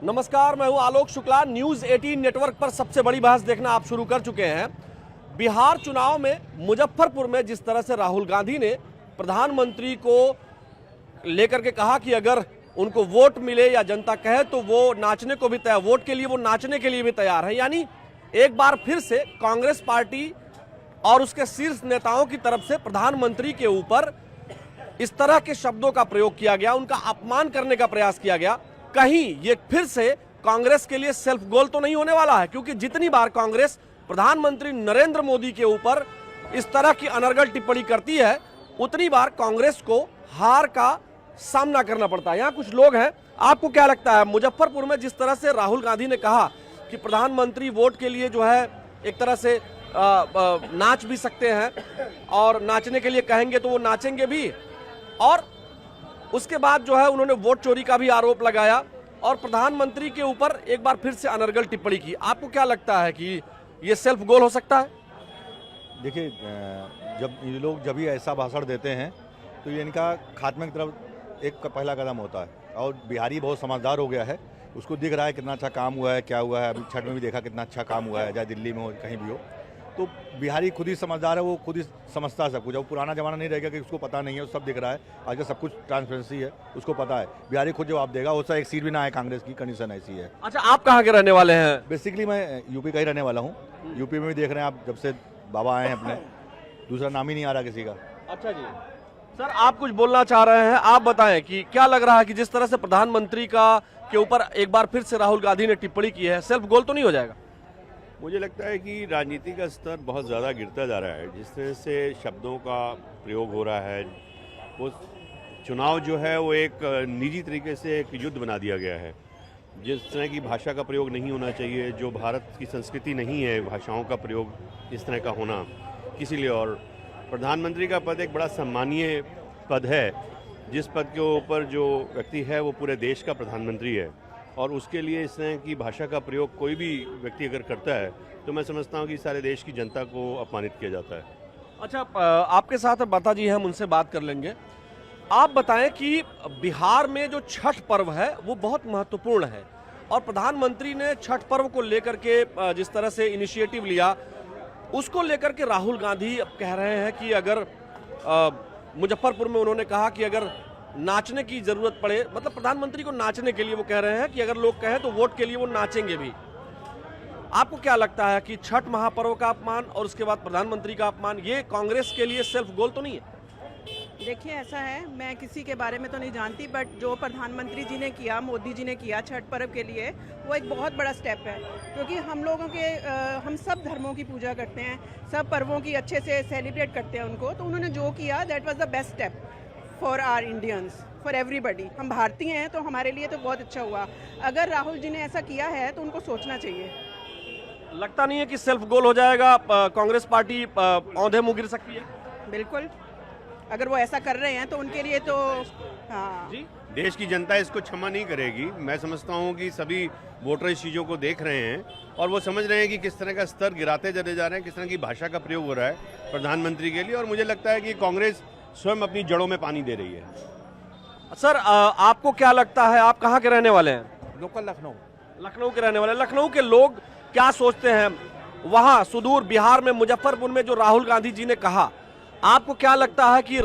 नमस्कार, मैं हूं आलोक शुक्ला। न्यूज़ 18 नेटवर्क पर सबसे बड़ी बहस देखना आप शुरू कर चुके हैं। बिहार चुनाव में मुजफ्फरपुर में जिस तरह से राहुल गांधी ने प्रधानमंत्री को लेकर के कहा कि अगर उनको वोट मिले या जनता कहे तो वो नाचने को भी तैयार, वोट के लिए वो नाचने के लिए भी तैयार है। यानी एक बार फिर से कांग्रेस पार्टी और उसके शीर्ष नेताओं की तरफ से प्रधानमंत्री के ऊपर इस तरह के शब्दों का प्रयोग किया गया, उनका अपमान करने का प्रयास किया गया। कहीं ये फिर से कांग्रेस के लिए सेल्फ गोल तो नहीं होने वाला है, क्योंकि जितनी बार कांग्रेस प्रधानमंत्री नरेंद्र मोदी के ऊपर इस तरह की अनर्गल टिप्पणी करती है उतनी बार कांग्रेस को हार का सामना करना पड़ता है। यहाँ कुछ लोग हैं, आपको क्या लगता है मुजफ्फरपुर में जिस तरह से राहुल गांधी ने कहा कि प्रधानमंत्री वोट के लिए जो है एक तरह से नाच भी सकते हैं और नाचने के लिए कहेंगे तो वो नाचेंगे भी, और उसके बाद जो है उन्होंने वोट चोरी का भी आरोप लगाया और प्रधानमंत्री के ऊपर एक बार फिर से अनर्गल टिप्पणी की। आपको क्या लगता है कि ये सेल्फ गोल हो सकता है? देखिए, जब ये लोग जब भी ऐसा भाषण देते हैं तो ये इनका खात्मे की तरफ एक पहला कदम होता है। और बिहारी बहुत समझदार हो गया है, उसको दिख रहा है कितना अच्छा काम हुआ है, क्या हुआ है। अभी छठ में भी देखा कितना अच्छा काम हुआ है, चाहे दिल्ली में हो कहीं भी हो। तो बिहारी खुद ही समझदार है, वो खुद ही समझता है सब कुछ। अब पुराना जमाना नहीं रहेगा कि उसको पता नहीं है, वो सब दिख रहा है। आजकल सब कुछ ट्रांसपेरेंसी है, उसको पता है। बिहारी खुद जवाब देगा, उसका एक सीट भी ना आए, कांग्रेस की कंडीशन ऐसी है। अच्छा, आप कहाँ के रहने वाले हैं? बेसिकली मैं यूपी का ही रहने वाला हूँ। यूपी में भी देख रहे हैं आप, जब से बाबा आए हैं अपने, दूसरा नाम ही नहीं आ रहा किसी का। अच्छा जी, सर आप कुछ बोलना चाह रहे हैं, आप बताएं कि क्या लग रहा है कि जिस तरह से प्रधानमंत्री का के ऊपर एक बार फिर से राहुल गांधी ने टिप्पणी की है, सेल्फ गोल तो नहीं हो जाएगा? मुझे लगता है कि राजनीति का स्तर बहुत ज़्यादा गिरता जा रहा है। जिस तरह से शब्दों का प्रयोग हो रहा है, वो चुनाव जो है वो एक निजी तरीके से एक युद्ध बना दिया गया है। जिस तरह की भाषा का प्रयोग नहीं होना चाहिए, जो भारत की संस्कृति नहीं है भाषाओं का प्रयोग इस तरह का होना किसी लिए। और प्रधानमंत्री का पद एक बड़ा सम्मानीय पद है, जिस पद के ऊपर जो व्यक्ति है वो पूरे देश का प्रधानमंत्री है, और उसके लिए इस तरह की भाषा का प्रयोग कोई भी व्यक्ति अगर करता है तो मैं समझता हूँ कि सारे देश की जनता को अपमानित किया जाता है। अच्छा, आपके साथ माता जी हैं, हम उनसे बात कर लेंगे। आप बताएं कि बिहार में जो छठ पर्व है वो बहुत महत्वपूर्ण है और प्रधानमंत्री ने छठ पर्व को लेकर के जिस तरह से इनिशिएटिव लिया, उसको लेकर के राहुल गांधी अब कह रहे हैं कि अगर मुजफ्फरपुर में उन्होंने कहा कि अगर नाचने की जरूरत पड़े, मतलब प्रधानमंत्री को नाचने के लिए वो कह रहे हैं कि अगर लोग कहें तो वोट के लिए वो नाचेंगे भी। आपको क्या लगता है कि छठ महापर्व का अपमान और उसके बाद प्रधानमंत्री का अपमान, ये कांग्रेस के लिए सेल्फ गोल तो नहीं है? देखिए, ऐसा है, मैं किसी के बारे में तो नहीं जानती, बट जो प्रधानमंत्री जी ने किया, मोदी जी ने किया छठ पर्व के लिए, वो एक बहुत बड़ा स्टेप है। क्योंकि हम लोगों के हम सब धर्मों की पूजा करते हैं, सब पर्वों की अच्छे से सेलिब्रेट करते हैं उनको, तो उन्होंने जो किया that was the best step for our Indians, for everybody. हम भारतीय हैं तो हमारे लिए तो बहुत अच्छा हुआ। अगर राहुल जी ने ऐसा किया है तो उनको सोचना चाहिए। लगता नहीं है कि सेल्फ गोल हो जाएगा, कांग्रेस पार्टी औंधे मुंह गिर सकती है? बिल्कुल, अगर वो ऐसा कर रहे हैं तो उनके लिए तो हाँ जी, देश की जनता इसको क्षमा नहीं करेगी। मैं समझता हूँ कि सभी वोटर इस चीज़ों को देख रहे हैं और वो समझ रहे हैं कि किस तरह का स्तर गिराते चले जा रहे हैं, किस तरह की भाषा का प्रयोग हो रहा है प्रधानमंत्री के लिए। और मुझे लगता है कि कांग्रेस स्वयं अपनी जड़ों में पानी दे रही है। सर आपको क्या लगता है, आप कहाँ के रहने वाले हैं? लोकल लखनऊ। लखनऊ के रहने वाले। लखनऊ के लोग क्या सोचते हैं वहां सुदूर बिहार में मुजफ्फरपुर में जो राहुल गांधी जी ने कहा, आपको क्या लगता है कि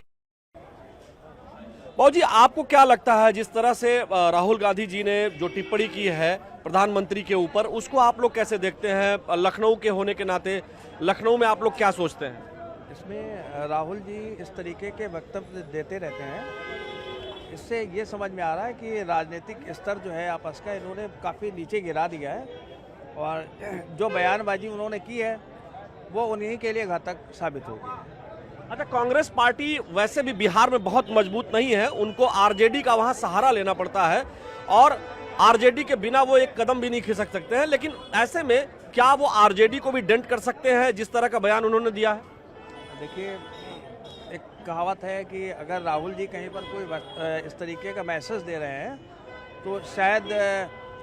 जी आपको क्या लगता है जिस तरह से राहुल गांधी जी ने जो टिप्पणी की है प्रधानमंत्री के ऊपर, उसको आप लोग कैसे देखते हैं? लखनऊ के होने के नाते लखनऊ में आप लोग क्या सोचते हैं? इसमें राहुल जी इस तरीके के वक्तव्य देते रहते हैं, इससे ये समझ में आ रहा है कि राजनीतिक स्तर जो है आपस का इन्होंने काफ़ी नीचे गिरा दिया है, और जो बयानबाजी उन्होंने की है वो उन्हीं के लिए घातक साबित होगी। अच्छा, कांग्रेस पार्टी वैसे भी बिहार में बहुत मजबूत नहीं है, उनको आरजेडी का वहां सहारा लेना पड़ता है और आरजेडी के बिना वो एक कदम भी नहीं खिसक सकते हैं। लेकिन ऐसे में क्या वो आरजेडी को भी डेंट कर सकते हैं जिस तरह का बयान उन्होंने दिया है? देखिए, एक कहावत है कि अगर राहुल जी कहीं पर कोई इस तरीके का मैसेज दे रहे हैं तो शायद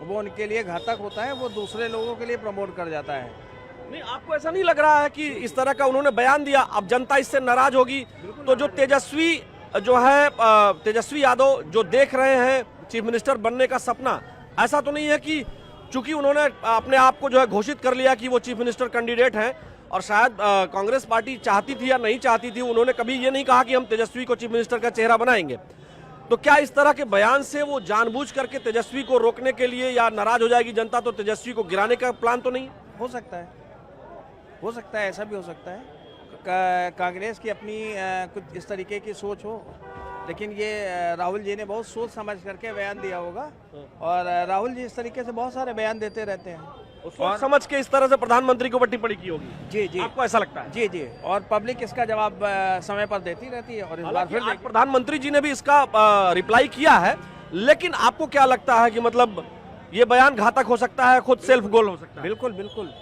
वो उनके लिए घातक होता है, वो दूसरे लोगों के लिए प्रमोट कर जाता है। नहीं, आपको ऐसा नहीं लग रहा है कि इस तरह का उन्होंने बयान दिया, अब जनता इससे नाराज होगी तो जो तेजस्वी जो है तेजस्वी यादव जो देख रहे हैं चीफ मिनिस्टर बनने का सपना, ऐसा तो नहीं है कि चूंकि उन्होंने अपने आप को जो है घोषित कर लिया कि वो चीफ मिनिस्टर कैंडिडेट हैं और शायद कांग्रेस पार्टी चाहती थी या नहीं चाहती थी, उन्होंने कभी ये नहीं कहा कि हम तेजस्वी को चीफ मिनिस्टर का चेहरा बनाएंगे, तो क्या इस तरह के बयान से वो जानबूझ करके तेजस्वी को रोकने के लिए, या नाराज हो जाएगी जनता तो तेजस्वी को गिराने का प्लान तो नहीं? हो सकता है, ऐसा भी हो सकता है। कांग्रेस की अपनी कुछ इस तरीके की सोच हो, लेकिन ये राहुल जी ने बहुत सोच समझ करके बयान दिया होगा। और राहुल जी इस तरीके से बहुत सारे बयान देते रहते हैं सोच समझ के इस तरह से प्रधानमंत्री को टिप्पणी की होगी। जी जी, आपको ऐसा लगता है? जी जी, और पब्लिक इसका जवाब समय पर देती रहती है। और इस बार फिर आज प्रधानमंत्री जी ने भी इसका रिप्लाई किया है, लेकिन आपको क्या लगता है कि मतलब ये बयान घातक हो सकता है, खुद सेल्फ गोल हो सकता है? बिल्कुल बिल्कुल।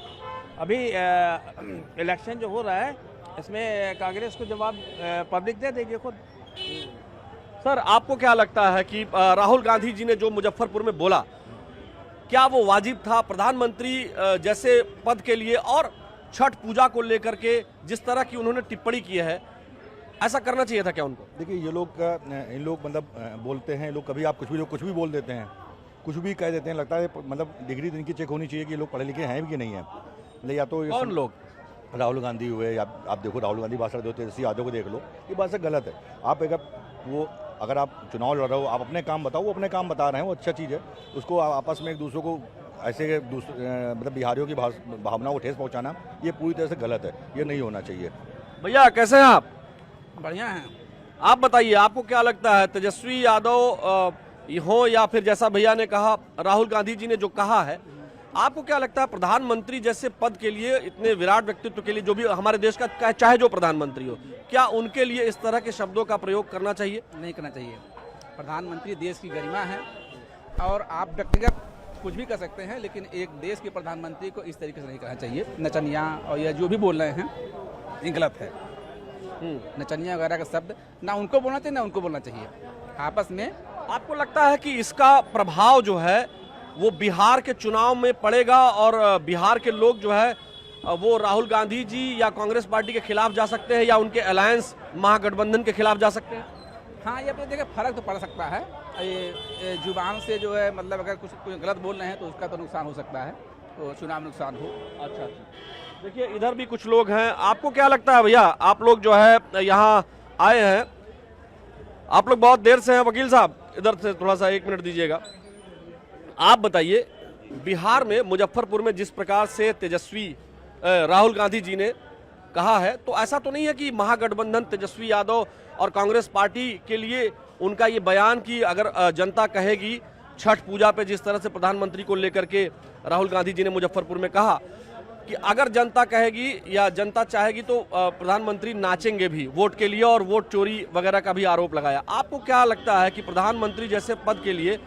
अभी इलेक्शन जो हो रहा है इसमें कांग्रेस को जवाब पब्लिक दे देगी खुद। सर, आपको क्या लगता है कि राहुल गांधी जी ने जो मुजफ्फरपुर में बोला, क्या वो वाजिब था? प्रधानमंत्री जैसे पद के लिए और छठ पूजा को लेकर के जिस तरह की उन्होंने टिप्पणी की है, ऐसा करना चाहिए था क्या उनको? देखिए, ये लोग इन लोग मतलब बोलते हैं, लोग कभी आप कुछ भी बोल देते हैं, कुछ भी कह देते हैं। लगता है मतलब डिग्री तो इनकी चेक होनी चाहिए कि ये लोग पढ़े लिखे हैं भी कि नहीं है। मतलब या तो कौन लोग? राहुल गांधी हुए, या आप देखो राहुल गांधी भाषण देते, तेजस्वी यादव को देख लो, ये बात से गलत है। आप अगर आप चुनाव लड़ रहे हो, आप अपने काम बताओ, वो अपने काम बता रहे हैं, वो अच्छा चीज़ है। उसको आपस में एक दूसरे को ऐसे मतलब बिहारियों की भावनाओं को ठेस पहुंचाना, ये पूरी तरह से गलत है, ये नहीं होना चाहिए। भैया कैसे हैं आप? बढ़िया है। आप बताइए, आपको क्या लगता है, तेजस्वी यादव हो या फिर जैसा भैया ने कहा राहुल गांधी जी ने जो कहा है, आपको क्या लगता है प्रधानमंत्री जैसे पद के लिए, इतने विराट व्यक्तित्व के लिए, जो भी हमारे देश का चाहे जो प्रधानमंत्री हो, क्या उनके लिए इस तरह के शब्दों का प्रयोग करना चाहिए? नहीं करना चाहिए। प्रधानमंत्री देश की गरिमा है और आप व्यक्तिगत कुछ भी कर सकते हैं, लेकिन एक देश के प्रधानमंत्री को इस तरीके से नहीं करना चाहिए। नचनिया और यह जो भी बोल रहे हैं ये गलत है। नचनिया वगैरह का शब्द ना उनको बोलना चाहिए ना उनको बोलना चाहिए आपस में। आपको लगता है कि इसका प्रभाव जो है वो बिहार के चुनाव में पड़ेगा और बिहार के लोग जो है वो राहुल गांधी जी या कांग्रेस पार्टी के खिलाफ जा सकते हैं, या उनके अलायंस महागठबंधन के खिलाफ जा सकते हैं? हाँ, ये अपने देखिए फर्क तो पड़ सकता है। ये जुबान से जो है मतलब अगर कुछ गलत बोल रहे हैं तो उसका तो नुकसान हो सकता है, तो चुनाव में नुकसान हो। अच्छा, देखिए इधर भी कुछ लोग हैं। आपको क्या लगता है भैया, आप लोग जो है यहाँ आए हैं, आप लोग बहुत देर से हैं। वकील साहब इधर से थोड़ा सा 1 मिनट दीजिएगा। आप बताइए, बिहार में मुजफ्फरपुर में जिस प्रकार से तेजस्वी राहुल गांधी जी ने कहा है, तो ऐसा तो नहीं है कि महागठबंधन तेजस्वी यादव और कांग्रेस पार्टी के लिए उनका ये बयान कि अगर जनता कहेगी, छठ पूजा पे जिस तरह से प्रधानमंत्री को लेकर के राहुल गांधी जी ने मुजफ्फरपुर में कहा कि अगर जनता कहेगी या जनता चाहेगी तो प्रधानमंत्री नाचेंगे भी वोट के लिए, और वोट चोरी वगैरह का भी आरोप लगाया। आपको क्या लगता है कि प्रधानमंत्री जैसे पद के लिए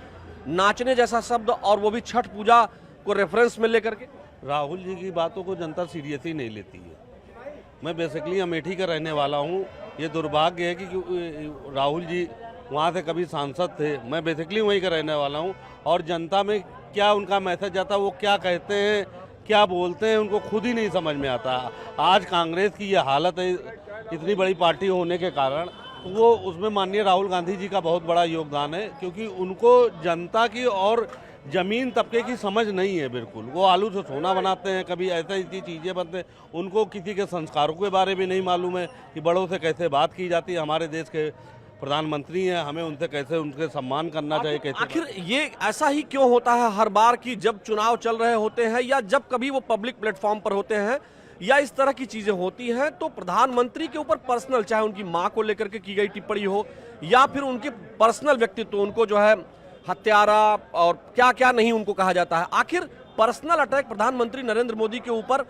नाचने जैसा शब्द, और वो भी छठ पूजा को रेफरेंस में लेकर के? राहुल जी की बातों को जनता सीरियस ही नहीं लेती है। मैं बेसिकली अमेठी का रहने वाला हूँ। ये दुर्भाग्य है कि राहुल जी वहाँ से कभी सांसद थे, मैं बेसिकली वहीं का रहने वाला हूँ, और जनता में क्या उनका मैसेज जाता है, वो क्या कहते हैं, क्या बोलते हैं, उनको खुद ही नहीं समझ में आता। आज कांग्रेस की ये हालत है, इतनी बड़ी पार्टी होने के कारण, तो वो उसमें माननीय राहुल गांधी जी का बहुत बड़ा योगदान है, क्योंकि उनको जनता की और जमीन तबके की समझ नहीं है बिल्कुल। वो आलू से सोना बनाते हैं, कभी ऐसी चीज़ें बनते हैं, उनको किसी के संस्कारों के बारे में नहीं मालूम है कि बड़ों से कैसे बात की जाती है। हमारे देश के प्रधानमंत्री हैं, हमें उनसे कैसे उनके सम्मान करना चाहिए, कैसे। आखिर ये ऐसा ही क्यों होता है हर बार कि जब चुनाव चल रहे होते हैं या जब कभी वो पब्लिक प्लेटफॉर्म पर होते हैं या इस तरह की चीजें होती हैं, तो प्रधानमंत्री के ऊपर पर्सनल, चाहे उनकी मां को लेकर के की गई टिप्पणी हो या फिर उनके पर्सनल व्यक्तित्व, उनको जो है हत्यारा और क्या क्या नहीं उनको कहा जाता है, आखिर पर्सनल अटैक प्रधानमंत्री नरेंद्र मोदी के ऊपर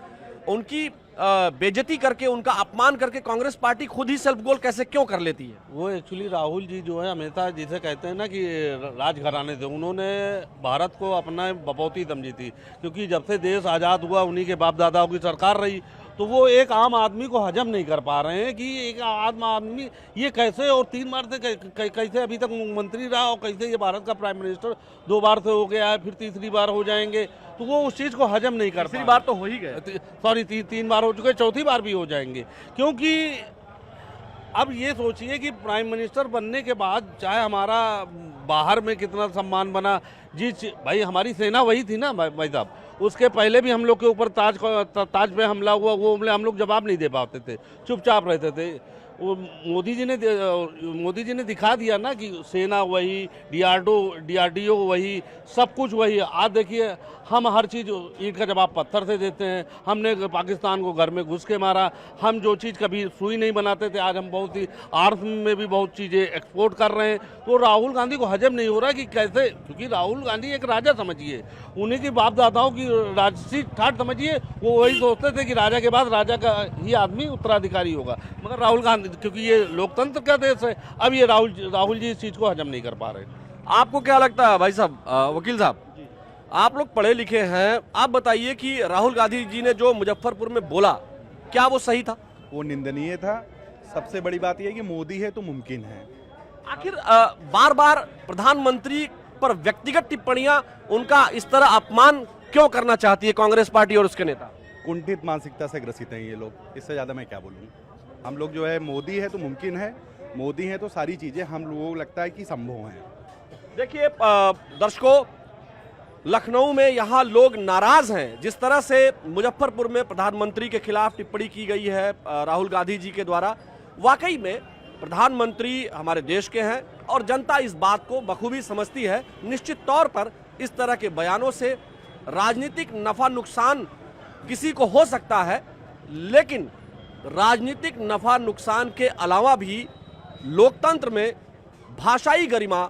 उनकी बेइज्जती करके, उनका अपमान करके कांग्रेस पार्टी खुद ही सेल्फ गोल कैसे क्यों कर लेती है? वो एक्चुअली राहुल जी जो है हमेशा जिसे कहते हैं ना कि राजघराने से उन्होंने भारत को अपना बपौती समझी थी, क्योंकि जब से देश आज़ाद हुआ उन्हीं के बाप दादाओं की सरकार रही, तो वो एक आम आदमी को हजम नहीं कर पा रहे हैं कि एक आम आदमी ये कैसे, और 3 बार से कैसे अभी तक मंत्री रहा, और कैसे ये भारत का प्राइम मिनिस्टर 2 बार से हो गया है, फिर तीसरी बार हो जाएंगे, तो वो उस चीज़ को हजम नहीं कर पा। तीसरी बार तो हो ही गए, सॉरी 3 बार हो चुके, चौथी बार भी हो जाएंगे, क्योंकि अब ये सोचिए कि प्राइम मिनिस्टर बनने के बाद चाहे हमारा बाहर में कितना सम्मान बना, भाई हमारी सेना वही थी ना भाई साहब। उसके पहले भी हम लोग के ऊपर ताज पे हमला हुआ, वो हम लोग जवाब नहीं दे पाते थे, चुपचाप रहते थे। वो मोदी जी ने दिखा दिया ना कि सेना वही, DRDO वही, सब कुछ वही। आज देखिए हम हर चीज़ ईंट का जवाब पत्थर से देते हैं। हमने पाकिस्तान को घर में घुस के मारा। हम जो चीज़ कभी सुई नहीं बनाते थे, आज हम बहुत ही आर्थ में भी बहुत चीज़ें एक्सपोर्ट कर रहे हैं। तो राहुल गांधी को हजम नहीं हो रहा कि कैसे, क्योंकि राहुल गांधी एक राजा समझिए, उन्हीं की बाप दादाओं की राजसी ठाट समझिए, वो वही सोचते थे कि राजा के बाद राजा का ही आदमी उत्तराधिकारी होगा। मगर राहुल गांधी, क्योंकि ये लोकतंत्र का देश है, अब ये राहुल जी इस चीज़ को हजम नहीं कर पा रहे। आपको क्या लगता है भाई साहब, वकील साहब, आप लोग पढ़े लिखे हैं, आप बताइए कि राहुल गांधी जी ने जो मुजफ्फरपुर में बोला, क्या वो सही था? वो निंदनीय था। सबसे बड़ी बात यह है कि मोदी है तो मुमकिन है। आखिर बार बार प्रधानमंत्री पर व्यक्तिगत टिप्पणियां, उनका इस तरह अपमान क्यों करना चाहती है कांग्रेस पार्टी और उसके नेता? कुंठित मानसिकता से ग्रसित हैं ये लोग, इससे ज़्यादा मैं क्या बोलूँ। हम लोग जो है, मोदी है तो मुमकिन है, मोदी है तो सारी चीज़ें हम लोगों को लगता है कि संभव हैं। देखिए दर्शकों, लखनऊ में यहाँ लोग नाराज हैं जिस तरह से मुजफ्फरपुर में प्रधानमंत्री के खिलाफ टिप्पणी की गई है राहुल गांधी जी के द्वारा। वाकई में प्रधानमंत्री हमारे देश के हैं और जनता इस बात को बखूबी समझती है। निश्चित तौर पर इस तरह के बयानों से राजनीतिक नफा नुकसान किसी को हो सकता है, लेकिन राजनीतिक नफा नुकसान के अलावा भी लोकतंत्र में भाषाई गरिमा,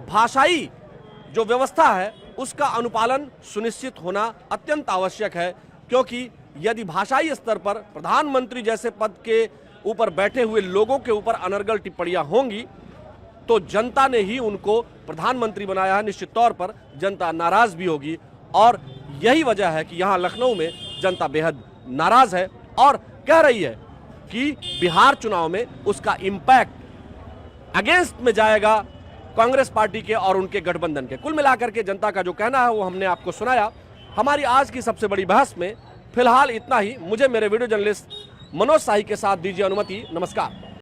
भाषाई जो व्यवस्था है, उसका अनुपालन सुनिश्चित होना अत्यंत आवश्यक है। क्योंकि यदि भाषाई स्तर पर प्रधानमंत्री जैसे पद के ऊपर बैठे हुए लोगों के ऊपर अनर्गल टिप्पणियां होंगी, तो जनता ने ही उनको प्रधानमंत्री बनाया है। निश्चित तौर पर जनता नाराज भी होगी और यही वजह है कि यहाँ लखनऊ में जनता बेहद नाराज है और कह रही है कि बिहार चुनाव में उसका इम्पैक्ट अगेंस्ट में जाएगा कांग्रेस पार्टी के और उनके गठबंधन के। कुल मिलाकर के जनता का जो कहना है वो हमने आपको सुनाया। हमारी आज की सबसे बड़ी बहस में फिलहाल इतना ही। मुझे मेरे वीडियो जर्नलिस्ट मनोज शाही के साथ दीजिए अनुमति। नमस्कार।